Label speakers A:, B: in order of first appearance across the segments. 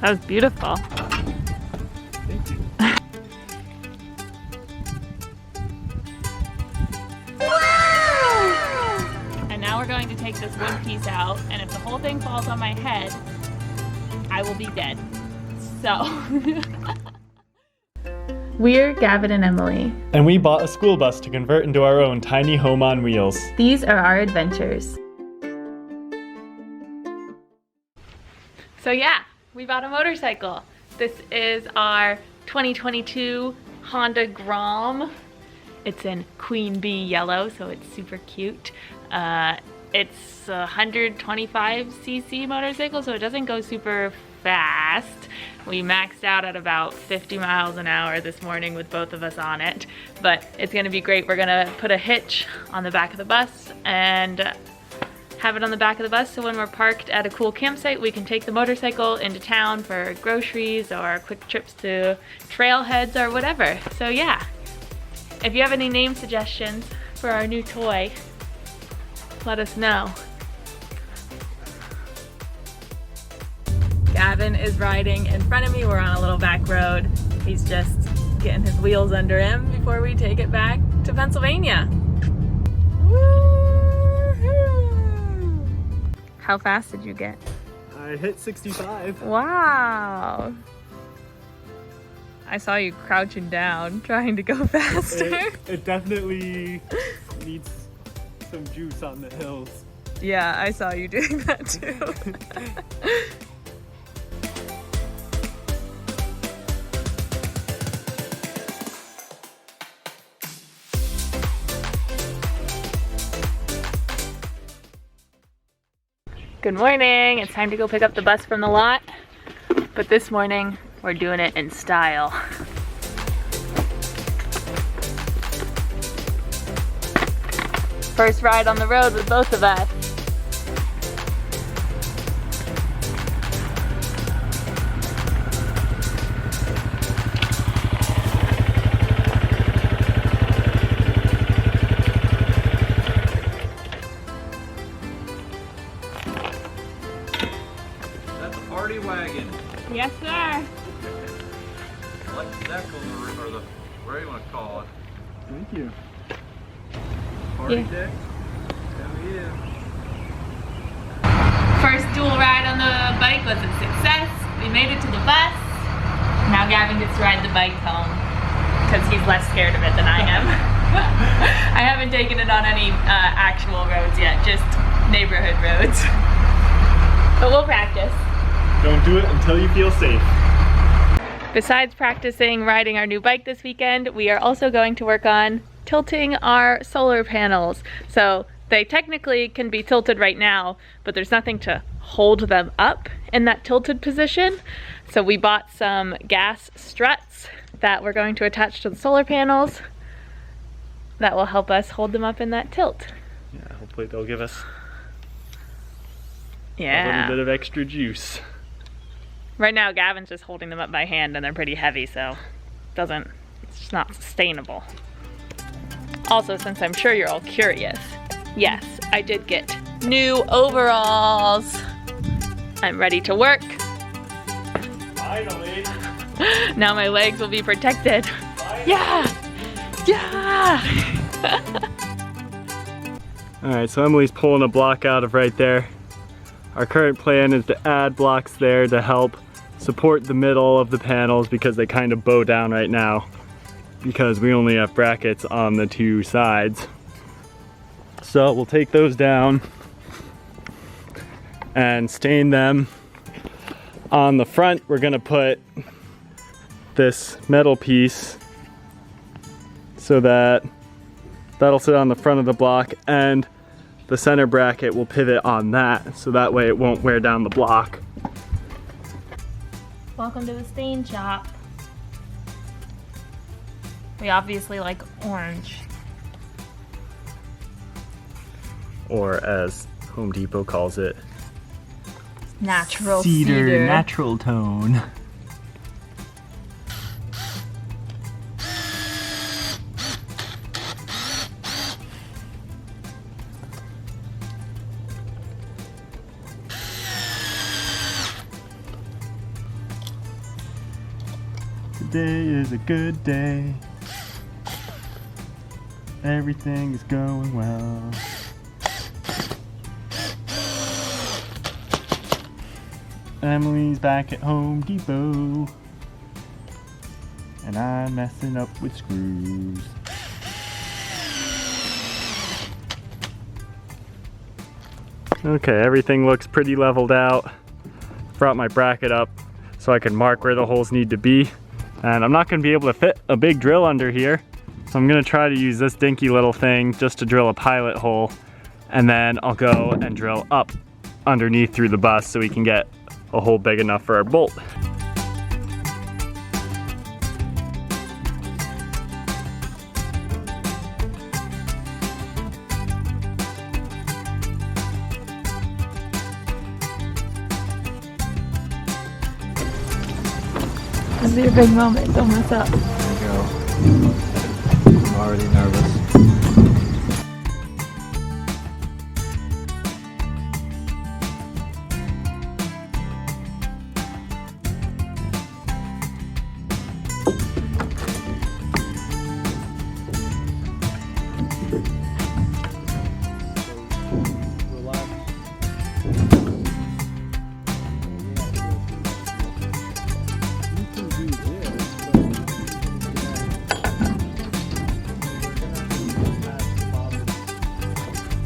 A: That was beautiful.
B: Thank you.
A: And now we're going to take this wood piece out, and if the whole thing falls on my head, I will be dead. So. We're Gavin and Emily.
B: And we bought a school bus to convert into our own tiny home on wheels.
A: These are our adventures. So yeah, we bought a motorcycle. This is our 2022 Honda Grom. It's in Queen Bee yellow, so it's super cute. It's a 125cc motorcycle, so it doesn't go super fast. We maxed out at about 50 miles an hour this morning with both of us on it, but it's gonna be great. We're gonna put a hitch on the back of the bus and have it on the back of the bus, so when we're parked at a cool campsite, we can take the motorcycle into town for groceries or quick trips to trailheads or whatever. So yeah, if you have any name suggestions for our new toy, let us know. Gavin is riding in front of me. We're on a little back road. He's just getting his wheels under him before we take it back to Pennsylvania. Woo-hoo! How fast did you get?
B: I hit 65.
A: Wow. I saw you crouching down, trying to go faster.
B: It definitely needs some juice on the hills.
A: Yeah, I saw you doing that too. Good morning, it's time to go pick up the bus from the lot, but this morning we're doing it in style. First ride on the road with both of us.
C: Party wagon.
A: Yes, sir.
C: Like the deck or the, whatever you want to call it.
B: Thank you.
C: Party
A: Yeah.
C: deck? Hell yeah.
A: First dual ride on the bike was a success. We made it to the bus. Now Gavin gets to ride the bike home because he's less scared of it than I am. I haven't taken it on any actual roads yet, just neighborhood roads. But we'll practice.
B: Don't do it until you feel safe.
A: Besides practicing riding our new bike this weekend, we are also going to work on tilting our solar panels. So they technically can be tilted right now, but there's nothing to hold them up in that tilted position. So we bought some gas struts that we're going to attach to the solar panels that will help us hold them up in that tilt.
B: Yeah, hopefully they'll give us a
A: Yeah.
B: little bit of extra juice.
A: Right now Gavin's just holding them up by hand and they're pretty heavy, so it's just not sustainable. Also, since I'm sure you're all curious, yes, I did get new overalls. I'm ready to work.
B: Finally.
A: Now my legs will be protected.
B: Finally.
A: Yeah! Yeah!
B: Alright, so Emily's pulling a block out of right there. Our current plan is to add blocks there to help support the middle of the panels because they kind of bow down right now because we only have brackets on the two sides. So we'll take those down and stain them. On the front, we're gonna put this metal piece so that that'll sit on the front of the block and the center bracket will pivot on that, so that way it won't wear down the block.
A: Welcome to the stain shop. We obviously like orange.
B: Or as Home Depot calls it,
A: Natural
B: cedar. Natural tone. Today is a good day. Everything is going well. Emily's back at Home Depot. And I'm messing up with screws. Okay, everything looks pretty leveled out. Brought my bracket up so I can mark where the holes need to be. And I'm not gonna be able to fit a big drill under here. So I'm gonna try to use this dinky little thing just to drill a pilot hole. And then I'll go and drill up underneath through the bus so we can get a hole big enough for our bolt.
A: This is your big moment, don't mess up.
C: There you go. I'm already nervous.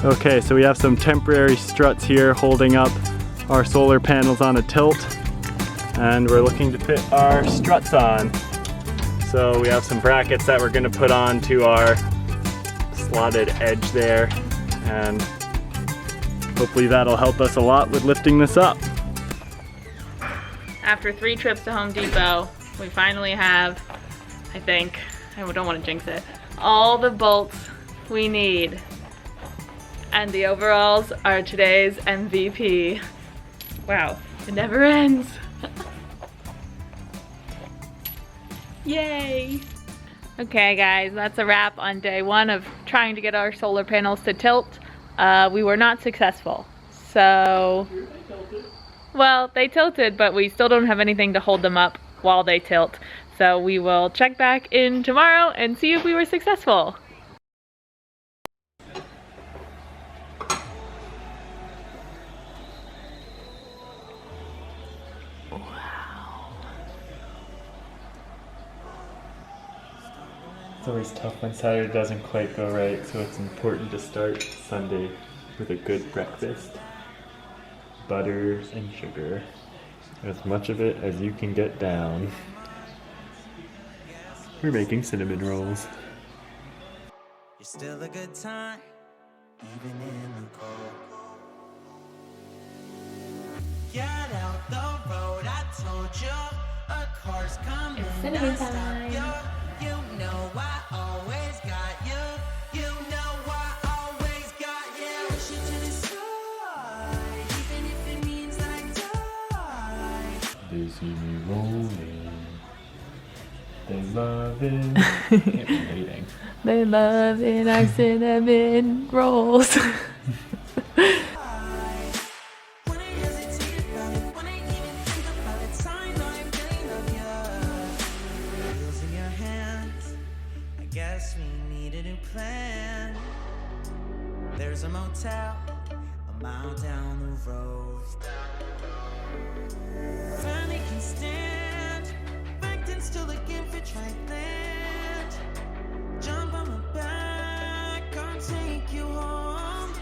B: Okay, so we have some temporary struts here holding up our solar panels on a tilt, and we're looking to fit our struts on. So we have some brackets that we're going to put on to our slotted edge there, and hopefully that'll help us a lot with lifting this up.
A: After 3 trips to Home Depot, we finally have, I think, I don't want to jinx it, all the bolts we need. And the overalls are today's MVP. Wow, it never ends. Yay! Okay guys, that's a wrap on day 1 of trying to get our solar panels to tilt. We were not successful. So, well, they tilted, but we still don't have anything to hold them up while they tilt. So we will check back in tomorrow and see if we were successful.
B: It's always tough when Saturday doesn't quite go right, so it's important to start Sunday with a good breakfast. Butter and sugar. As much of it as you can get down. We're making cinnamon rolls.
D: You're still a good time, even in the cold. Get out the road, I told you, a car's coming.
A: It's cinnamon time.
D: You know I always got you. You know I always got you. Push it to the side, even if it means that I die.
B: They see me rolling. They love it. Can't be waiting.
A: They love it, our cinnamon rolls.
D: Guess we need a new plan. There's a motel a mile down the road. Finally can stand, backed and still looking for track land. Jump on my back, I'll take you home.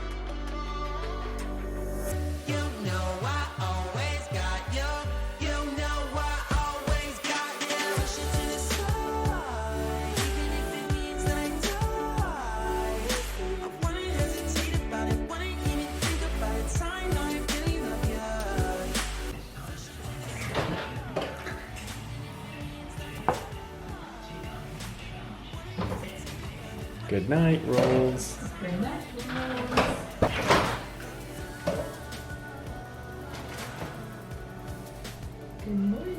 D: You know I always got you. You know I always got you. Push it to the side, even if it means that I die. I wouldn't hesitate about it, wouldn't even think about it. I know I really love you.
B: Good night, rolls.
A: Good night. Good morning.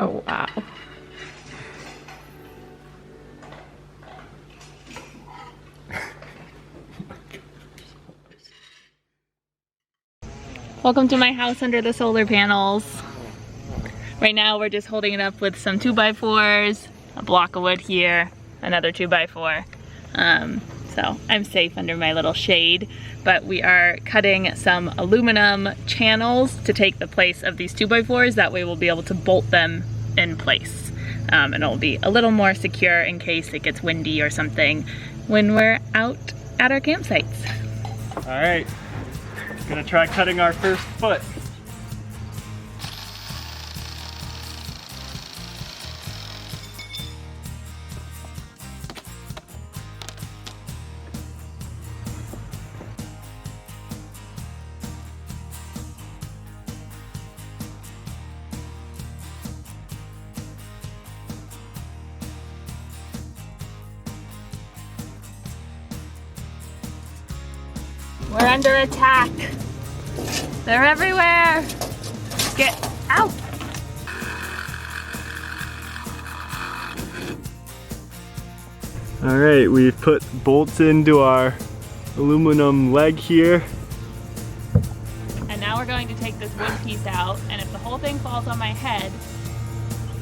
A: Oh, wow. Welcome to my house under the solar panels. Right now we're just holding it up with some 2x4s, a block of wood here, another 2x4. So I'm safe under my little shade, but we are cutting some aluminum channels to take the place of these 2x4s. That way we'll be able to bolt them in place. And it'll be a little more secure in case it gets windy or something when we're out at our campsites.
B: All right, gonna try cutting our first foot.
A: We're under attack. They're everywhere. Get out.
B: All right, we've put bolts into our aluminum leg here.
A: And now we're going to take this wood piece out, and if the whole thing falls on my head,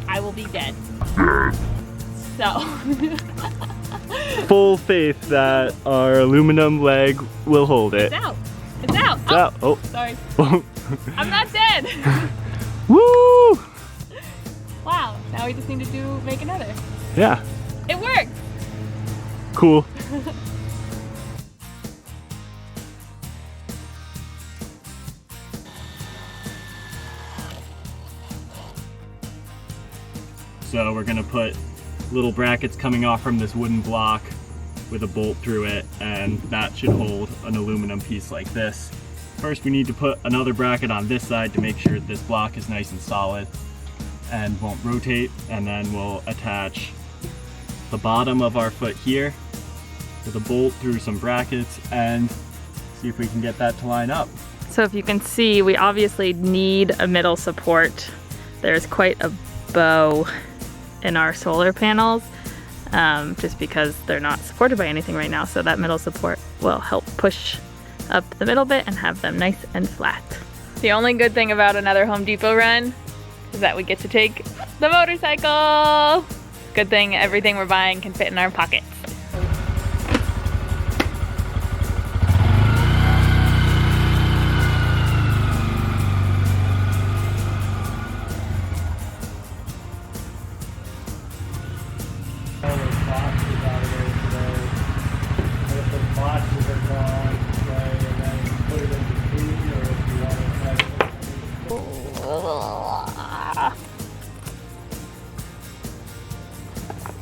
A: I will be dead. So.
B: Full faith that our aluminum leg will hold it.
A: It's out. It's out.
B: It's out. Oh.
A: Sorry. I'm not dead.
B: Woo!
A: Wow. Now we just need to make another.
B: Yeah.
A: It worked.
B: Cool. So we're gonna put little brackets coming off from this wooden block with a bolt through it, and that should hold an aluminum piece like this. First we need to put another bracket on this side to make sure this block is nice and solid and won't rotate, and then we'll attach the bottom of our foot here with a bolt through some brackets and see if we can get that to line up.
A: So if you can see, we obviously need a middle support. There's quite a bow in our solar panels, just because they're not supported by anything right now. So that middle support will help push up the middle bit and have them nice and flat. The only good thing about another Home Depot run is that we get to take the motorcycle. Good thing everything we're buying can fit in our pockets.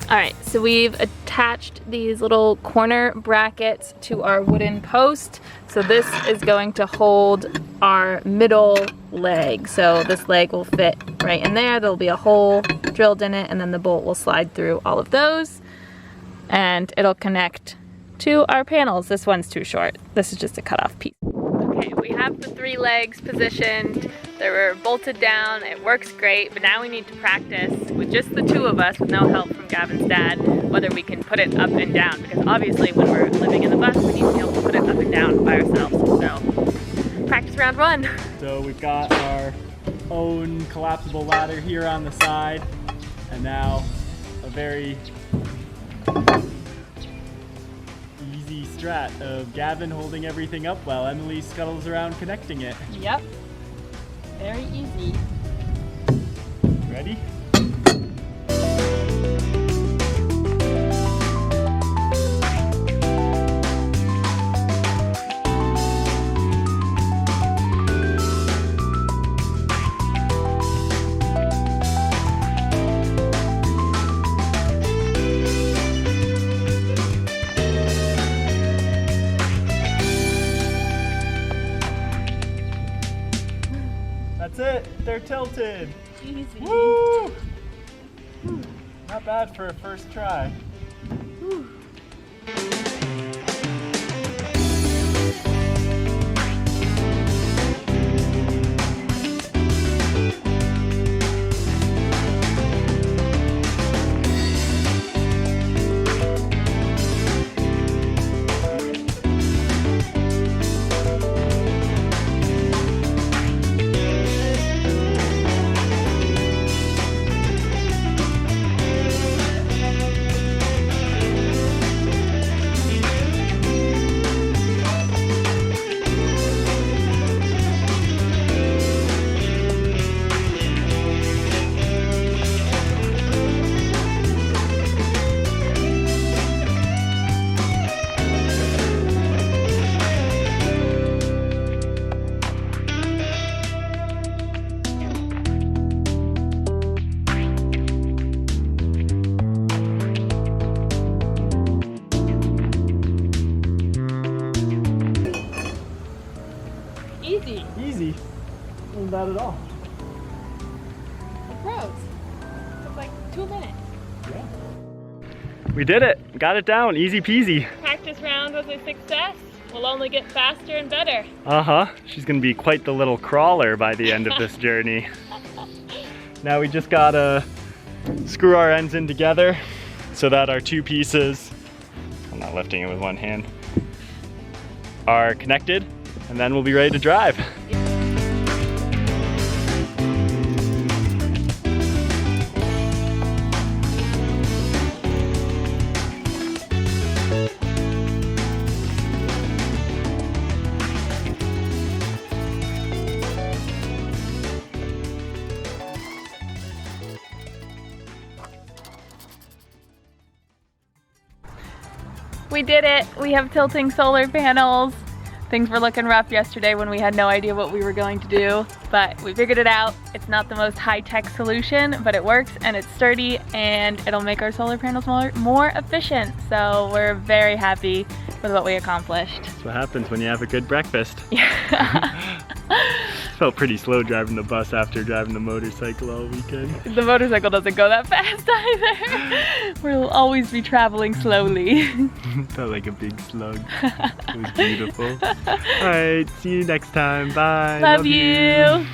A: Alright, so we've attached these little corner brackets to our wooden post. So this is going to hold our middle leg. So this leg will fit right in there. There'll be a hole drilled in it, and then the bolt will slide through all of those. And it'll connect to our panels. This one's too short. This is just a cut-off piece. Okay, we have the 3 legs positioned. They were bolted down. It works great, but now we need to practice with just the 2 of us, with no help from Gavin's dad, whether we can put it up and down, because obviously when we're living in the bus, we need to be able to put it up and down by ourselves. So, practice round 1.
B: So we've got our own collapsible ladder here on the side, and now a very easy strat of Gavin holding everything up while Emily scuttles around connecting it.
A: Yep. Very easy.
B: Ready? That's it, they're tilted.
A: Easy.
B: Woo! Not bad for a first try.
A: Whew.
B: bad at all.
A: The pros. Took like 2 minutes.
B: Yeah. We did it. Got it down. Easy peasy.
A: Practice round was a success. We'll only get faster and better.
B: Uh-huh. She's gonna be quite the little crawler by the end of this journey. Now we just gotta screw our ends in together so that our two pieces, I'm not lifting it with one hand, are connected, and then we'll be ready to drive.
A: We did it. We have tilting solar panels. Things were looking rough yesterday when we had no idea what we were going to do, but we figured it out. It's not the most high-tech solution, but it works and it's sturdy and it'll make our solar panels more efficient. So we're very happy with what we accomplished.
B: That's what happens when you have a good breakfast.
A: Yeah.
B: Felt pretty slow driving the bus after driving the motorcycle all weekend.
A: The motorcycle doesn't go that fast either. We'll always be traveling slowly.
B: Felt like a big slug. It was beautiful. Alright, see you next time. Bye.
A: Love you.